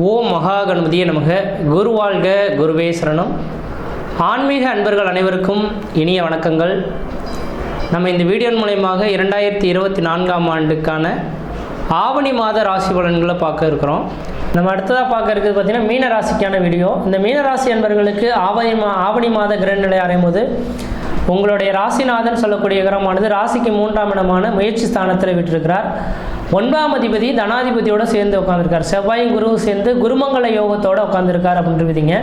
ஓம் மகா கணபதியே நமக. குரு வாழ்க, குருவே சரணம். ஆன்மீக அன்பர்கள் அனைவருக்கும் இனிய வணக்கங்கள். நம்ம இந்த வீடியோ மூலயமாக 2024ஆம் ஆண்டுக்கான ஆவணி மாத ராசி பலன்களை பார்க்க இருக்கிறோம். நம்ம அடுத்ததாக பார்க்க இருக்கிறது பார்த்திங்கன்னா மீன ராசிக்கான வீடியோ. இந்த மீனராசி அன்பர்களுக்கு ஆவணி மாத கிரகநிலை அடையும் போது உங்களுடைய ராசிநாதன் சொல்லக்கூடிய கிரகமானது ராசிக்கு 3ஆம் இடமான முயற்சி ஸ்தானத்தில் விட்டிருக்கிறார். 9ஆம் அதிபதி தனாதிபதியோடு சேர்ந்து உட்காந்துருக்கார். செவ்வாயும் குருவும் சேர்ந்து குருமங்கல யோகத்தோடு உட்காந்துருக்கார் அப்படின்றீங்க.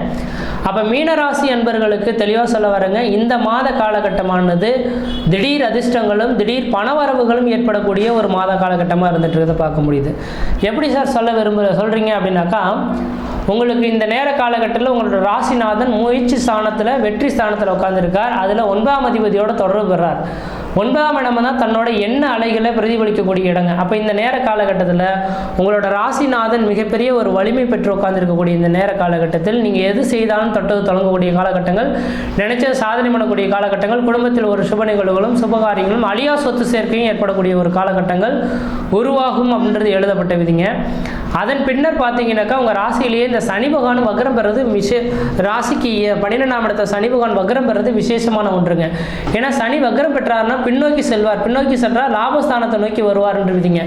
அப்போ மீனராசி அன்பர்களுக்கு தெளிவாக சொல்ல வரங்க, இந்த மாத காலகட்டமானது திடீர் அதிர்ஷ்டங்களும் திடீர் பணவரவுகளும் ஏற்படக்கூடிய ஒரு மாத காலகட்டமாக இருந்துட்டு இருக்கிறத பார்க்க முடியுது. எப்படி சார் சொல்கிறீங்க அப்படின்னாக்கா, உங்களுக்கு இந்த நேர காலகட்டத்தில் உங்களோட ராசிநாதன் முயற்சி ஸ்தானத்தில் வெற்றி ஸ்தானத்தில் உட்காந்துருக்கார். அதில் 9ஆம் அதிபதியோட தொடர்பு பெறார். 9ஆம் இடம் தான் தன்னோட எண்ண அலைகளை பிரதிபலிக்கக்கூடிய இடங்க. அப்போ இந்த நேர காலகட்டத்தில் உங்களோட ராசிநாதன் மிகப்பெரிய ஒரு வலிமை பெற்று உட்கார்ந்துருக்கக்கூடிய இந்த நேர காலகட்டத்தில் நீங்கள் எது செய்தாலும் தொட்டது தொடங்கக்கூடிய காலகட்டங்கள், நினைச்ச சாதனை பண்ணக்கூடிய காலகட்டங்கள், குடும்பத்தில் ஒரு சுப நிகழ்வுகளும் சுபகாரியங்களும் அழியா சொத்து சேர்க்கையும் ஏற்படக்கூடிய ஒரு காலகட்டங்கள் உருவாகும் அப்படின்றது எழுதப்பட்ட விதிங்க. அதன் பின்னர் பார்த்தீங்கன்னாக்கா உங்கள் ராசியிலேயே இந்த சனி பகவான் வக்ரம் பெறது ராசிக்கு 12ஆம் இடத்த சனி பகவான் வக்ரம் பெறது விசேஷமான ஒன்றுங்க. ஏன்னா சனி வக்ரம் பெற்றார்னா பின்னோக்கி செல்வார், பின்னோக்கி சென்றால் லாபஸ்தானத்தை நோக்கி வருவார்ன்றீங்க.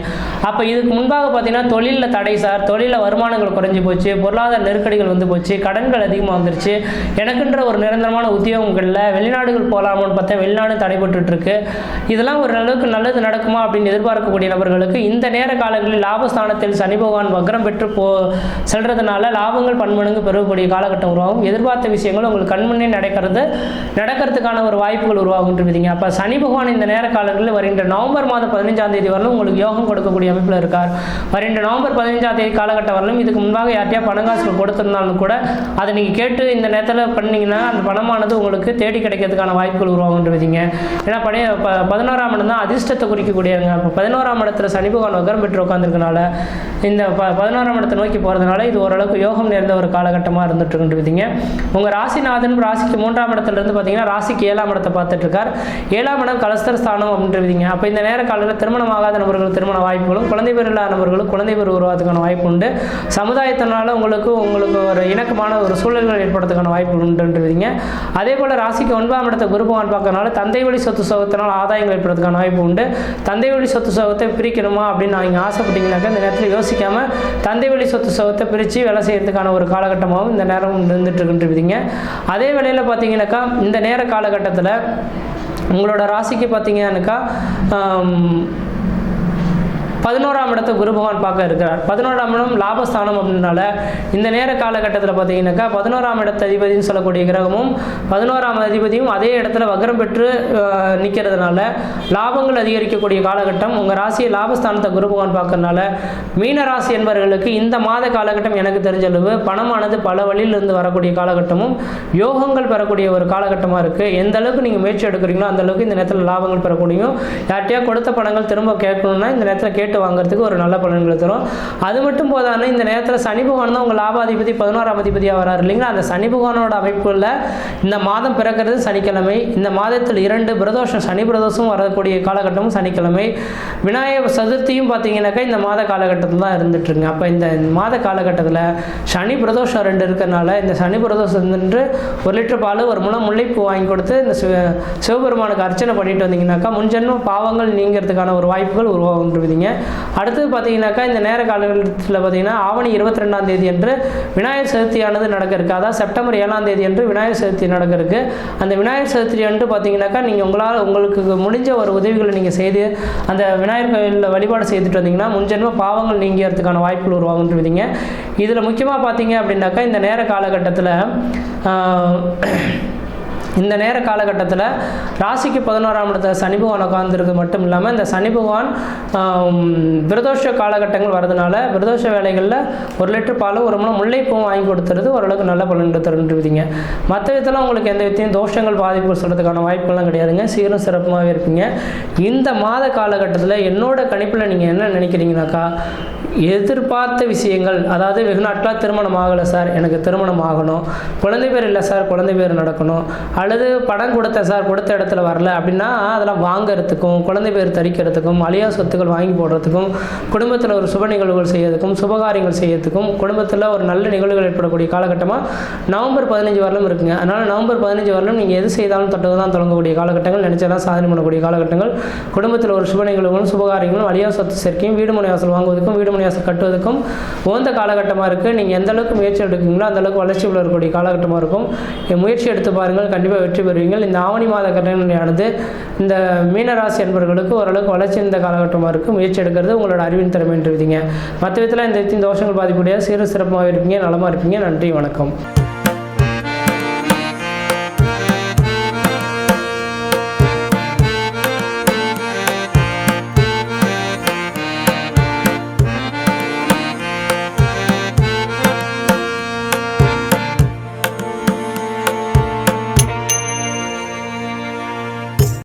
அப்போ இதுக்கு முன்பாக பார்த்தீங்கன்னா தொழிலில் தடை சார், தொழிலில் வருமானங்கள் குறைஞ்சி போச்சு, பொருளாதார நெருக்கடிகள் வந்து போச்சு, கடன்கள் அதிகமாக வந்துருச்சு, எனக்குன்ற ஒரு நிரந்தரமான உத்தியோகங்களில் வெளிநாடுகள் போகலாமான்னு பார்த்தா வெளிநாடு தடைபட்டு இருக்கு, இதெல்லாம் ஒரு அளவுக்கு நல்லது நடக்குமா அப்படின்னு எதிர்பார்க்கக்கூடிய நபர்களுக்கு இந்த நேர காலங்களில் லாபஸ்தானத்தில் சனி பகவான் வக்ரம் பெற்று செல்றதுனால லாபங்கள் பன்மடங்கு பெறக்கூடிய காலகட்டம் உருவாகும். எதிர்பார்த்த விஷயங்கள் உங்களுக்கு கண்முன்னே நடக்கிறதுக்கான ஒரு வாய்ப்புகள் உருவாகுன்றீங்க. அப்போ சனி பகவான் இந்த நேர காலங்களில் வருகின்ற நவம்பர் மாதம் 15ஆம் தேதி வரலும் உங்களுக்கு யோகம் கொடுக்கக்கூடிய அமைப்பில் இருக்கார். வருகின்ற நவம்பர் 15ஆம் தேதி காலகட்டம் வரலும் இதுக்கு முன்பாக யார்ட்டையா பணங்காசுகள் கொடுத்திருந்தாலும் கூட அதை நீங்கள் கேட்டு இந்த நேரத்தில் பண்ணீங்கன்னா அந்த பணமானது உங்களுக்கு தேடி கிடைக்கிறதுக்கான வாய்ப்புகள் உருவாகுன்றீங்க. ஏன்னா 11ஆம் இடம் தான் அதிர்ஷ்டத்தை குறிக்கக்கூடியவங்க. இப்போ 11ஆம் இடத்துல சனி பகவான் வக்ரம் பெற்று உட்காந்துருக்கனால இந்த 11ஆம் இடத்தை நோக்கி போகிறதுனால இது ஓரளவுக்கு யோகம் நேர்ந்த ஒரு காலகட்டமாக இருந்துட்டு இருக்குன்றீங்க. உங்கள் ராசிநாதன் ராசிக்கு 3ஆம் இடத்துலேருந்து பார்த்தீங்கன்னா ராசிக்கு 7ஆம் இடத்தை பார்த்துட்டு இருக்கார். 7ஆம் இடம் கலஸ்தர ஸ்தானம் அப்படின்றீங்க. அப்போ இந்த நேர காலத்தில் திருமணம் ஆகாத நபர்கள் திருமண வாய்ப்புகளும், குழந்தை பேர் இல்லாத நபர்களும் குழந்தை பேர் உருவாதுக்கான வாய்ப்பு உண்டு. சமுதாயத்தினால உங்களுக்கு ஒரு இணக்கமான ஒரு சூழல்கள் ஏற்படுறதுக்கான வாய்ப்புகள் உண்டுன்றீங்க. அதே போல் ராசிக்கு 9ஆம் இடத்தை குரு பகவான் பார்க்கறதுனால தந்தை வழி சொத்து சோகத்தினால் ஆதாயங்கள் ஏற்படுறதுக்கான வாய்ப்பு உண்டு. தந்தை வழி சொத்து சோகத்தை பிரிக்கணுமா அப்படின்னு நீங்கள் ஆசைப்பட்டீங்கன்னாக்கா இந்த நேரத்தில் யோசிக்காமல் தந்தை வழி சொத்து சோகத்தை பிரித்து வேலை செய்யறதுக்கான ஒரு காலகட்டமாகவும் இந்த நேரம் இருந்துட்டு இருக்குன்றீங்க. அதே வேளையில் பார்த்தீங்கன்னாக்கா இந்த நேர காலகட்டத்தில் உங்களோட ராசிக்கு பார்த்தீங்கன்னாக்கா 11ஆம் இடத்தை குரு பகவான் பார்க்க இருக்கிறார். 11ஆம் இடம் லாபஸ்தானம் அப்படின்னால இந்த நேர காலகட்டத்தில் பார்த்தீங்கன்னாக்கா 11ஆம் இடத்த அதிபதினு சொல்லக்கூடிய கிரகமும் 11ஆம் அதிபதியும் அதே இடத்துல வக்ரம் பெற்று நிற்கிறதுனால லாபங்கள் அதிகரிக்கக்கூடிய காலகட்டம். உங்கள் ராசியை லாபஸ்தானத்தை குரு பகவான் பார்க்கறதுனால மீன ராசி என்பவர்களுக்கு இந்த மாத காலகட்டம் எனக்கு தெரிஞ்ச அளவு பணமானது பல வழியிலிருந்து வரக்கூடிய காலகட்டமும் யோகங்கள் பெறக்கூடிய ஒரு காலகட்டமாக இருக்குது. எந்த அளவுக்கு நீங்கள் முயற்சி எடுக்கிறீங்களோ அந்த அளவுக்கு இந்த நேரத்தில் லாபங்கள் பெறக்கூடியும். யார்ட்டையா கொடுத்த பணங்கள் திரும்ப கேட்கணும்னா இந்த நேரத்தில் கேட்டு வாங்குறதுக்கு ஒரு நல்ல பலன்களை தரும். அது மட்டும் போதானே இந்த நேரத்தில் சனி பகவான் தான் உங்கள் லாபாதிபதி 11ஆம் அதிபதியாக வராரு இல்லைங்களா. அந்த சனி பகவானோட அமைப்புல இந்த மாதம் பிறக்கிறது சனிக்கிழமை. இந்த மாதத்தில் 2 பிரதோஷம், சனி பிரதோஷம் வரக்கூடிய காலகட்டமும் சனிக்கிழமை. விநாயகர் சதுர்த்தியும் பார்த்தீங்கன்னாக்கா இந்த மாத காலகட்டத்தில் தான் இருந்துட்டுருங்க. அப்போ இந்த மாத காலகட்டத்தில் சனி பிரதோஷம் 2 இருக்கிறனால இந்த சனி பிரதோஷம் என்று 1 லிட்டர் பால் ஒரு முளம் முல்லைப்பூ வாங்கி கொடுத்து இந்த சிவபெருமானுக்கு அர்ச்சனை பண்ணிட்டு வந்தீங்கன்னாக்கா முன்ஜென்ம பாவங்கள் நீங்கிறதுக்கான ஒரு வாய்ப்புகள் உருவாகுன்றீங்க. அடுத்தது பார்த்தீங்கன்னாக்கா இந்த நேர காலகட்டத்தில் பார்த்தீங்கன்னா ஆவணி 22ஆம் தேதி என்று விநாயகர் சதுர்த்தியானது நடக்க இருக்குது. அதாவது செப்டம்பர் 7ஆம் தேதி என்று விநாயகர் சதுர்த்தி நடக்க இருக்குது. அந்த விநாயகர் சதுர்த்தி என்று பார்த்தீங்கன்னாக்கா நீங்கள் உங்களுக்கு முடிஞ்ச ஒரு உதவிகளை நீங்கள் செய்து அந்த விநாயகர் கோயிலில் வழிபாடு செய்துட்டு வந்தீங்கன்னா முன்ஜென்ம பாவங்கள் நீங்கிறதுக்கான வாய்ப்புகள் உருவாகுன்றீங்க. இதில் முக்கியமாக பார்த்தீங்க அப்படின்னாக்கா இந்த நேர காலகட்டத்தில் ராசிக்கு 11ஆம் இடத்துல சனி பகவான் உட்கார்ந்துருக்கு மட்டும் இல்லாமல் இந்த சனி பகவான் பிரதோஷ காலகட்டங்கள் வரதுனால பிரதோஷ வேலைகளில் 1 லிட்டர் பால் ஒரு முளம் முல்லைப்பூவும் வாங்கி கொடுத்துறது ஓரளவுக்கு நல்ல பலன் தருன்றீங்க. மற்ற விதத்தில் உங்களுக்கு எந்த விதத்தையும் தோஷங்கள் பாதிப்புகள் சொல்கிறதுக்கான வாய்ப்புகள்லாம் கிடையாதுங்க. சீரும் சிறப்புமாகவே இருப்பீங்க. இந்த மாத காலகட்டத்தில் என்னோட கணிப்பில் நீங்கள் என்ன நினைக்கிறீங்கனாக்கா எதிர்பார்த்த விஷயங்கள், அதாவது வெகு நாட்களாக திருமணம் ஆகலை சார், எனக்கு திருமணம் ஆகணும், குழந்தை பேர் இல்லை சார், குழந்தை பேர் நடக்கணும், அல்லது படம் கொடுத்தேன் சார், கொடுத்த இடத்துல வரல அப்படின்னா அதெல்லாம் வாங்கிறதுக்கும், குழந்தை பேர் தரிக்கிறதுக்கும், அழியா சொத்துக்கள் வாங்கி போடுறதுக்கும், குடும்பத்தில் ஒரு சுப நிகழ்வுகள் செய்யறதுக்கும், சுபகாரியங்கள் செய்யறதுக்கும், குடும்பத்தில் ஒரு நல்ல நிகழ்வுகள் ஏற்படக்கூடிய காலகட்டமாக நவம்பர் 15 வரலும் இருக்குங்க. அதனால் நவம்பர் 15 வரலும் நீங்கள் எது செய்தாலும் தொட்டது தான் தொடங்கக்கூடிய காலகட்டங்கள், நினைச்சதான் சாதனை பண்ணக்கூடிய காலகட்டங்கள், குடும்பத்தில் ஒரு சுப நிகழ்வுகளும் சுபகாரியங்களும், அழியா சொத்து சேர்க்கையும், வீடு மனை வாசல் வாங்குவதற்கும், வீடு மனை வாசல் கட்டுவதற்கும் உகந்த காலகட்டமாக இருக்குது. நீங்கள் எந்த அளவுக்கு முயற்சி எடுக்குங்களோ அந்த அளவுக்கு வளர்ச்சி உள்ள இருக்கக்கூடிய காலகட்டமாக இருக்கும். முயற்சி எடுத்து பாருங்கள், கண்டிப்பாக வெற்றி பெறுவீங்கள். இந்த ஆவணி மாத கட்டணையானது இந்த மீனராசி என்பவர்களுக்கு ஓரளவுக்கு வளர்ச்சி இந்த காலகட்டமாக இருக்குது. முயற்சி எடுக்கிறது உங்களோட அறிவின் திறமை என்று விதிங்க. மற்ற விதத்தில் இந்த தோஷங்கள் பாதிப்புடைய சீர சிறப்பாக இருப்பீங்க, நலமாக இருப்பீங்க. நன்றி, வணக்கம்.